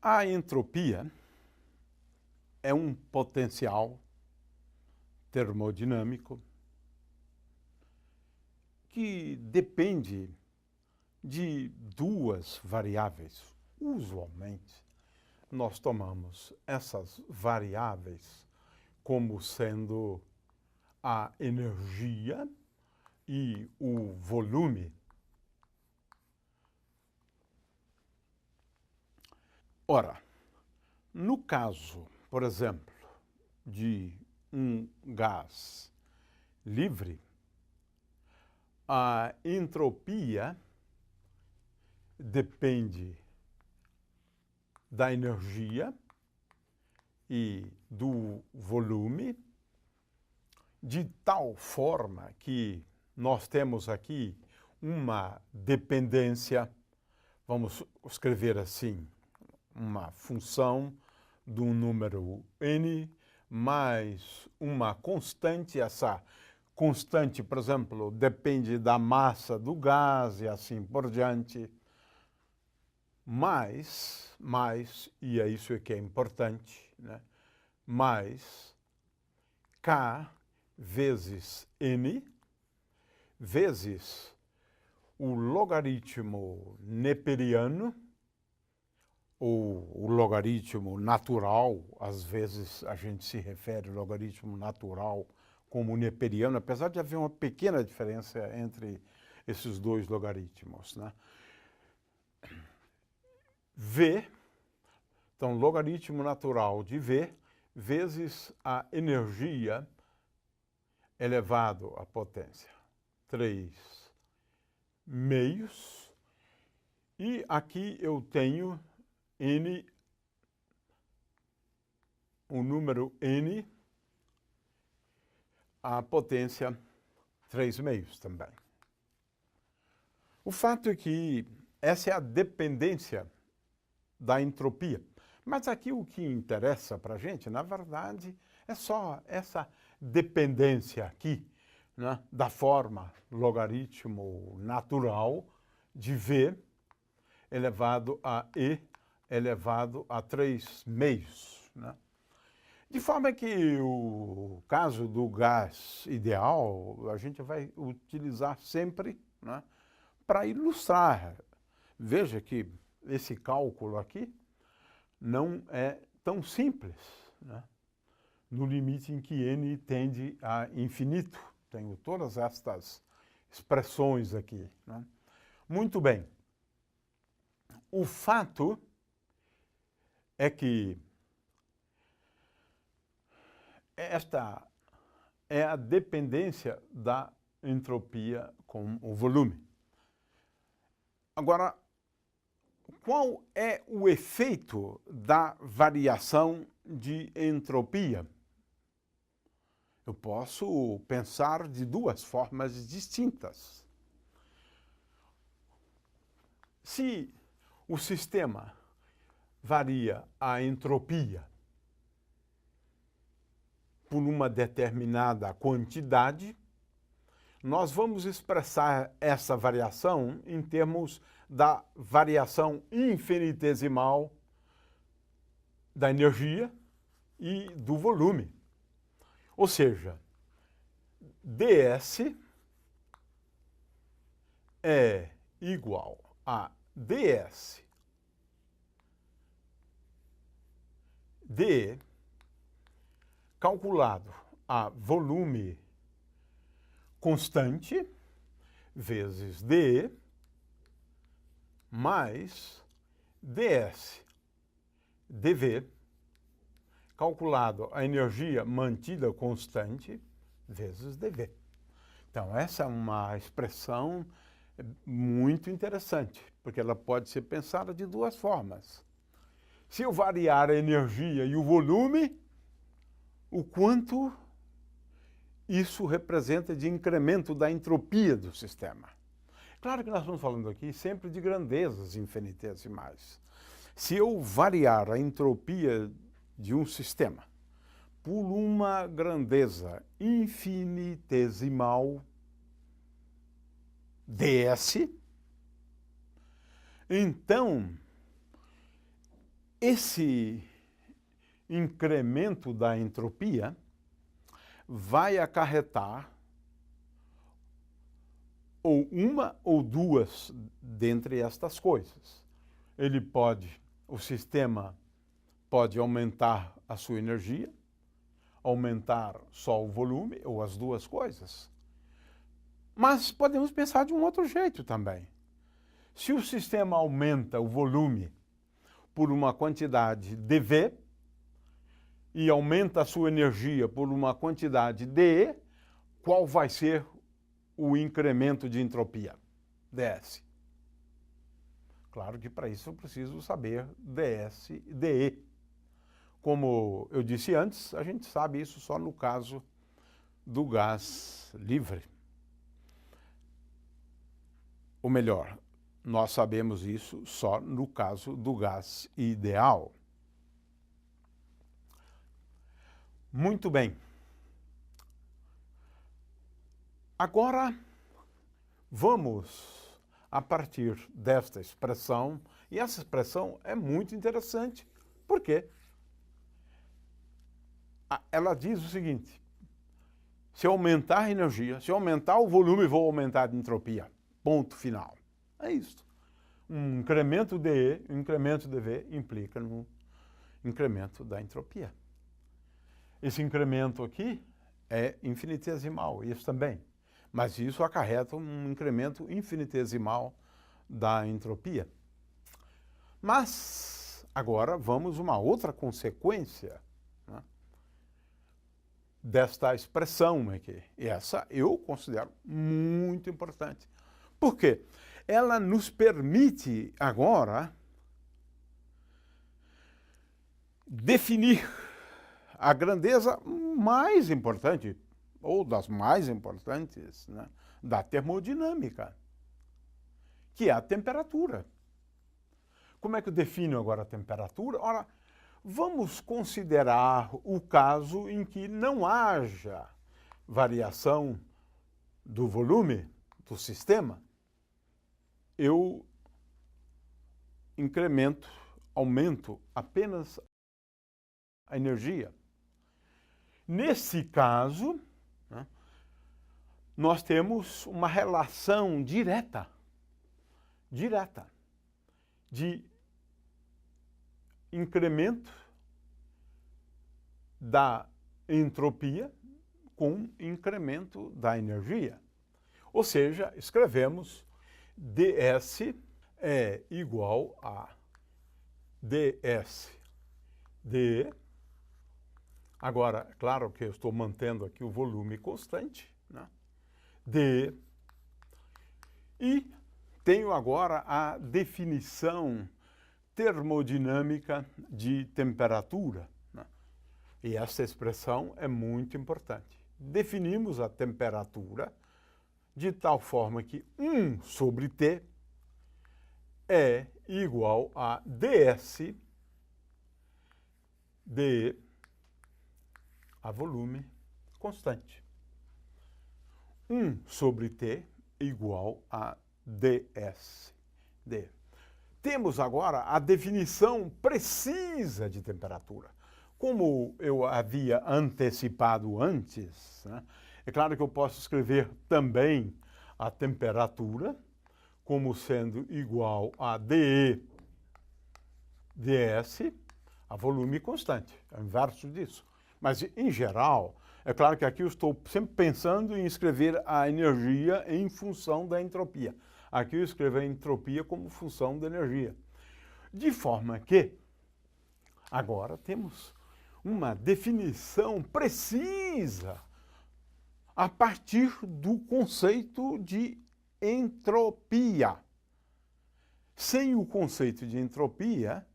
A entropia é um potencial termodinâmico que depende de duas variáveis. Usualmente, nós tomamos essas variáveis como sendo a energia e o volume. Ora, no caso, por exemplo, de um gás livre, a entropia depende da energia e do volume, de tal forma que nós temos aqui uma dependência, vamos escrever assim, uma função do número n mais uma constante. Essa constante, por exemplo, depende da massa do gás e assim por diante. Mais, e é isso que é importante, né? Mais K vezes N vezes o logaritmo neperiano, ou o logaritmo natural. Às vezes a gente se refere ao logaritmo natural como neperiano, apesar de haver uma pequena diferença entre esses dois logaritmos, né? V, então logaritmo natural de V, vezes a energia elevado à potência 3 meios. E aqui eu tenho N, o número N, a potência 3 meios também. O fato é que essa é a dependência da entropia. Mas aqui o que interessa para a gente, na verdade, é só essa dependência aqui, né, da forma logaritmo natural de V elevado a E elevado a 3 meios, né? De forma que o caso do gás ideal, a gente vai utilizar sempre, né, para ilustrar. Veja que esse cálculo aqui não é tão simples, né? No limite em que n tende a infinito. Tenho todas estas expressões aqui, né? Muito bem. O fato é que esta é a dependência da entropia com o volume. Agora, qual é o efeito da variação de entropia? Eu posso pensar de duas formas distintas. Se o sistema varia a entropia por uma determinada quantidade, nós vamos expressar essa variação em termos da variação infinitesimal da energia e do volume. Ou seja, ds é igual a ds de calculado a volume constante vezes dE mais ds dV calculado a energia mantida constante vezes dV. Então, essa é uma expressão muito interessante, porque ela pode ser pensada de duas formas. Se eu variar a energia e o volume, o quanto isso representa de incremento da entropia do sistema. Claro que nós estamos falando aqui sempre de grandezas infinitesimais. Se eu variar a entropia de um sistema por uma grandeza infinitesimal ds, então esse incremento da entropia vai acarretar ou uma ou duas dentre estas coisas. O sistema pode aumentar a sua energia, aumentar só o volume, ou as duas coisas. Mas podemos pensar de um outro jeito também. Se o sistema aumenta o volume por uma quantidade dV e aumenta a sua energia por uma quantidade dE, qual vai ser o incremento de entropia? ds. Claro que para isso eu preciso saber ds e dE. Como eu disse antes, a gente sabe isso só no caso do gás livre. Ou melhor, nós sabemos isso só no caso do gás ideal. Muito bem. Agora, vamos a partir desta expressão, e essa expressão é muito interessante. Por quê? Ela diz o seguinte: se aumentar a energia, se aumentar o volume, vou aumentar a entropia. Ponto final. É isso. Um incremento de E, um incremento de V implica no incremento da entropia. Esse incremento aqui é infinitesimal, isso também. Mas isso acarreta um incremento infinitesimal da entropia. Mas agora vamos a uma outra consequência, né, desta expressão aqui. E essa eu considero muito importante. Por quê? Ela nos permite agora definir a grandeza mais importante, ou das mais importantes, né, da termodinâmica, que é a temperatura. Como é que eu defino agora a temperatura? Ora, vamos considerar o caso em que não haja variação do volume do sistema. Eu aumento apenas a energia. Nesse caso, né, nós temos uma relação direta de incremento da entropia com incremento da energia. Ou seja, escrevemos ds é igual a ds dE. Agora, claro que eu estou mantendo aqui o volume constante, né, dE. E tenho agora a definição termodinâmica de temperatura, né? E essa expressão é muito importante. Definimos a temperatura de tal forma que 1 sobre T é igual a ds dE a volume constante. 1 sobre T igual a ds dE. Temos agora a definição precisa de temperatura. Como eu havia antecipado antes, né, é claro que eu posso escrever também a temperatura como sendo igual a dE ds a volume constante, é o inverso disso. Mas, em geral, é claro que aqui eu estou sempre pensando em escrever a energia em função da entropia. Aqui eu escrevo a entropia como função da energia. De forma que, agora temos uma definição precisa a partir do conceito de entropia. Sem o conceito de entropia,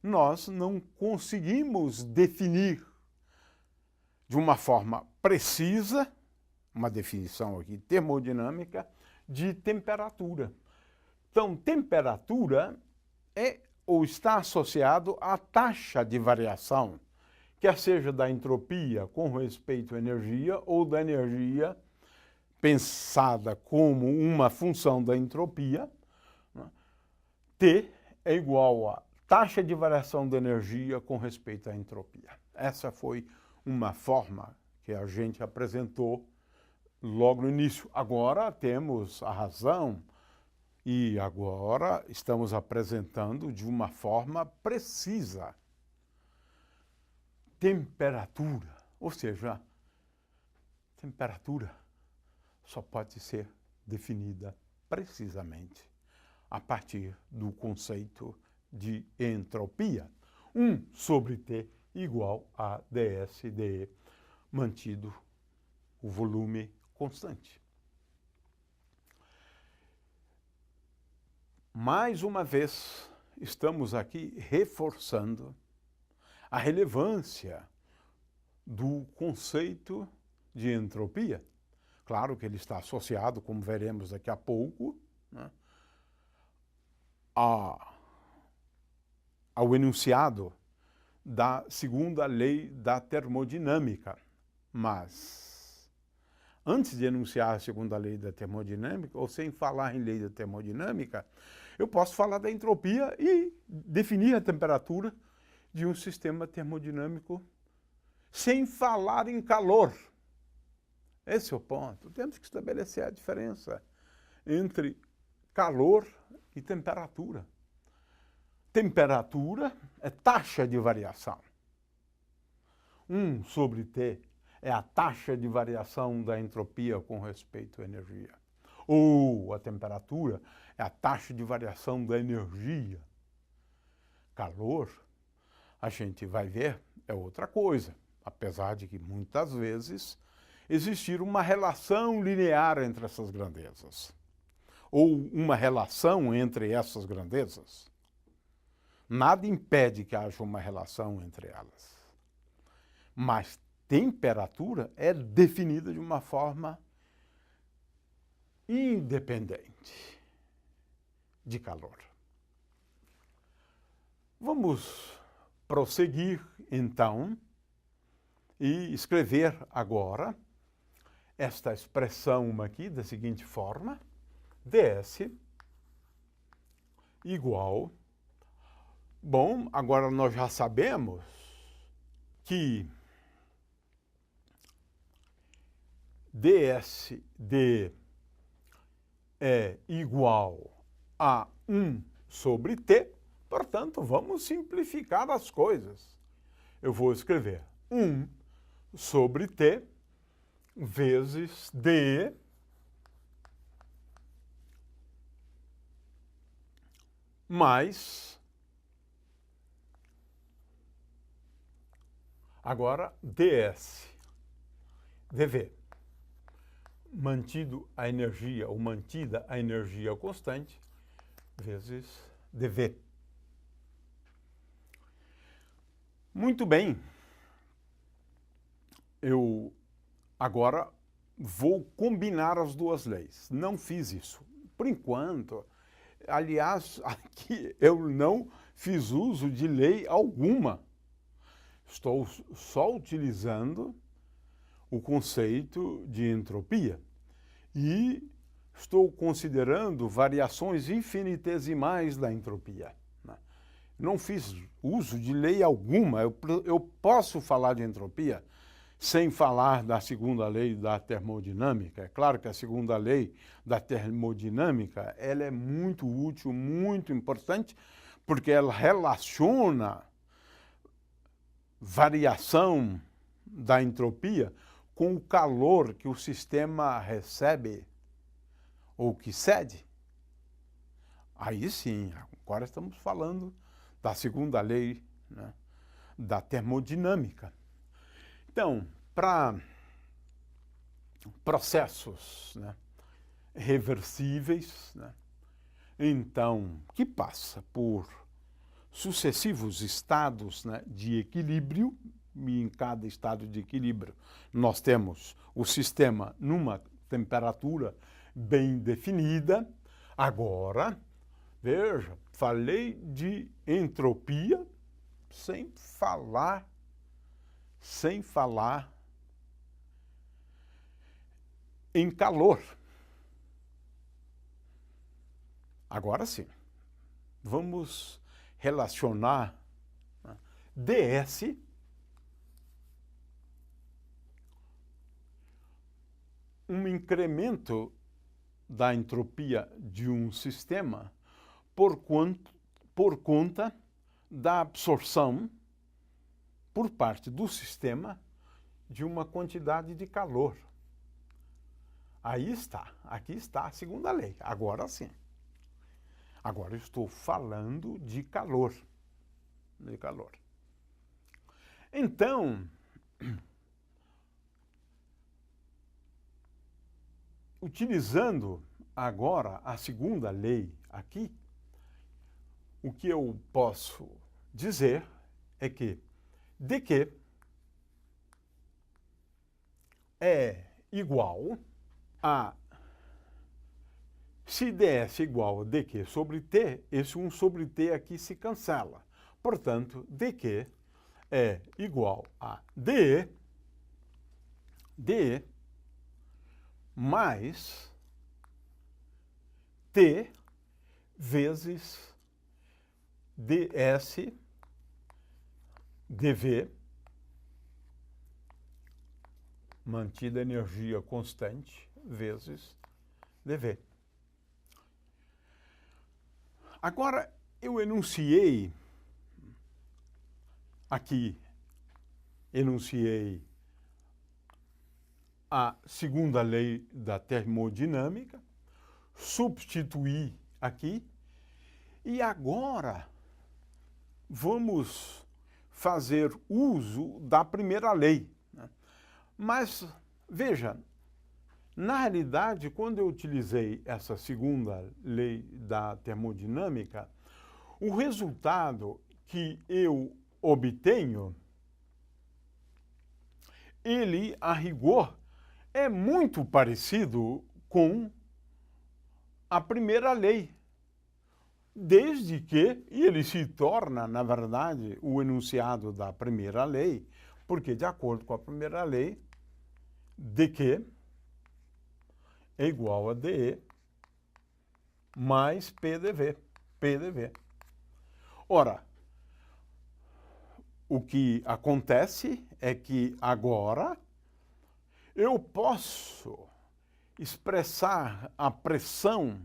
nós não conseguimos definir de uma forma precisa, uma definição aqui termodinâmica, de temperatura. Então, temperatura é ou está associado à taxa de variação, quer seja da entropia com respeito à energia ou da energia pensada como uma função da entropia, né? T é igual a taxa de variação da energia com respeito à entropia. Essa foi uma forma que a gente apresentou logo no início. Agora temos a razão e agora estamos apresentando de uma forma precisa. Temperatura, ou seja, temperatura só pode ser definida precisamente a partir do conceito de entropia. 1 sobre T igual a ds dE, mantido o volume constante. Mais uma vez, estamos aqui reforçando a relevância do conceito de entropia. Claro que ele está associado, como veremos daqui a pouco, né, ao enunciado da segunda lei da termodinâmica. Mas, antes de enunciar a segunda lei da termodinâmica, ou sem falar em lei da termodinâmica, eu posso falar da entropia e definir a temperatura de um sistema termodinâmico sem falar em calor. Esse é o ponto. Temos que estabelecer a diferença entre calor e temperatura. Temperatura é taxa de variação. 1 sobre T é a taxa de variação da entropia com respeito à energia. Ou a temperatura é a taxa de variação da energia. Calor, a gente vai ver, é outra coisa, apesar de que muitas vezes existir uma relação linear entre essas grandezas, ou uma relação entre essas grandezas. Nada impede que haja uma relação entre elas. Mas temperatura é definida de uma forma independente de calor. Vamos prosseguir, então, e escrever agora esta expressão aqui da seguinte forma: ds igual... Bom, agora nós já sabemos que ds de é igual a 1 sobre T, portanto, vamos simplificar as coisas. Eu vou escrever 1 sobre T vezes D mais, agora, ds dV. Mantido a energia, ou mantida a energia constante, vezes dV. Muito bem. Eu agora vou combinar as duas leis. Não fiz isso. Por enquanto, aliás, aqui eu não fiz uso de lei alguma. Estou só utilizando o conceito de entropia e estou considerando variações infinitesimais da entropia. Não fiz uso de lei alguma. Eu posso falar de entropia sem falar da segunda lei da termodinâmica. É claro que a segunda lei da termodinâmica ela é muito útil, muito importante, porque ela relaciona variação da entropia com o calor que o sistema recebe ou que cede. Aí sim, agora estamos falando da segunda lei, né, da termodinâmica. Então, para processos, né, reversíveis, né, então, que passa por sucessivos estados, né, de equilíbrio, e em cada estado de equilíbrio nós temos o sistema numa temperatura bem definida. Agora, veja, falei de entropia sem falar em calor. Agora sim, vamos relacionar, né, ds um incremento da entropia de um sistema por conta da absorção por parte do sistema de uma quantidade de calor. Aí está, aqui está a segunda lei, agora sim. Agora eu estou falando de calor. De calor. Então, utilizando agora a segunda lei aqui, o que eu posso dizer é que dq é igual a, se ds é igual a dq sobre t, esse 1 sobre t aqui se cancela. Portanto, dq é igual a dE mais t vezes ds dV, mantida a energia constante, vezes dV. Agora, eu enunciei a segunda lei da termodinâmica, substituí aqui, e agora vamos fazer uso da primeira lei. Mas, veja, na realidade, quando eu utilizei essa segunda lei da termodinâmica, o resultado que eu obtenho, ele, a rigor, é muito parecido com a primeira lei, desde que ele se torna, na verdade, o enunciado da primeira lei, porque, de acordo com a primeira lei, dq é igual a dE mais PdV. Ora, o que acontece é que agora eu posso expressar a pressão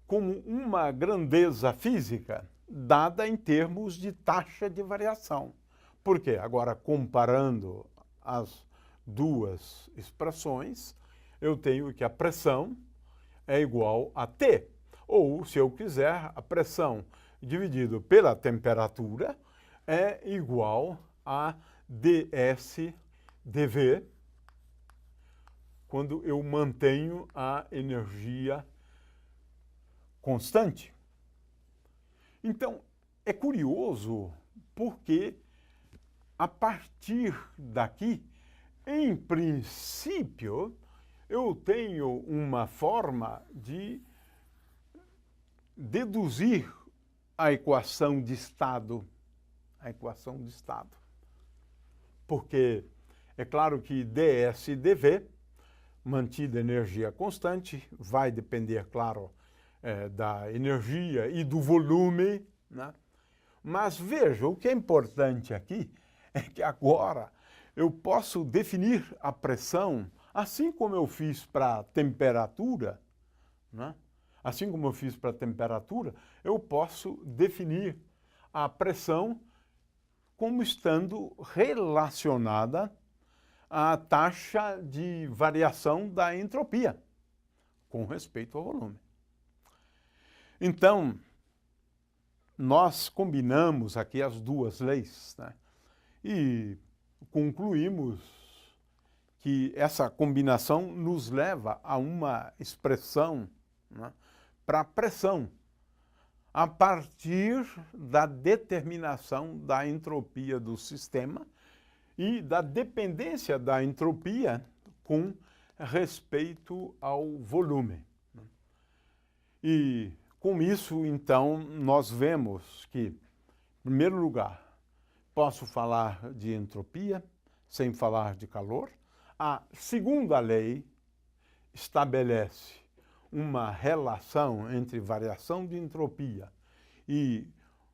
como uma grandeza física dada em termos de taxa de variação. Por quê? Agora, comparando as duas expressões, eu tenho que a pressão é igual a T. Ou, se eu quiser, a pressão dividido pela temperatura é igual a ds dV, quando eu mantenho a energia constante. Então, é curioso porque, a partir daqui, em princípio, eu tenho uma forma de deduzir a equação de estado. Porque é claro que ds dV, mantida a energia constante, vai depender, claro, da energia e do volume, né? Mas veja, o que é importante aqui é que agora eu posso definir a pressão, assim como eu fiz para a temperatura, né? Assim como eu fiz para a temperatura, eu posso definir a pressão como estando relacionada à taxa de variação da entropia, com respeito ao volume. Então, nós combinamos aqui as duas leis, né? E concluímos que essa combinação nos leva a uma expressão, né, para pressão, a partir da determinação da entropia do sistema e da dependência da entropia com respeito ao volume. E com isso, então, nós vemos que, em primeiro lugar, posso falar de entropia sem falar de calor. A segunda lei estabelece uma relação entre variação de entropia e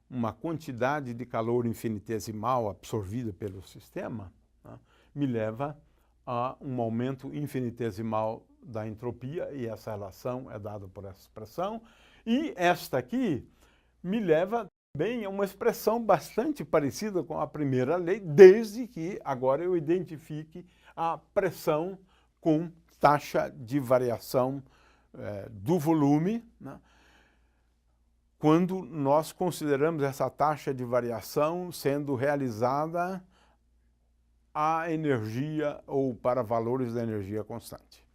uma quantidade de calor infinitesimal absorvida pelo sistema, né, me leva a um aumento infinitesimal da entropia, e essa relação é dada por essa expressão. E esta aqui me leva também a uma expressão bastante parecida com a primeira lei, desde que agora eu identifique a pressão com taxa de variação do volume, né, quando nós consideramos essa taxa de variação sendo realizada a energia ou para valores da energia constante.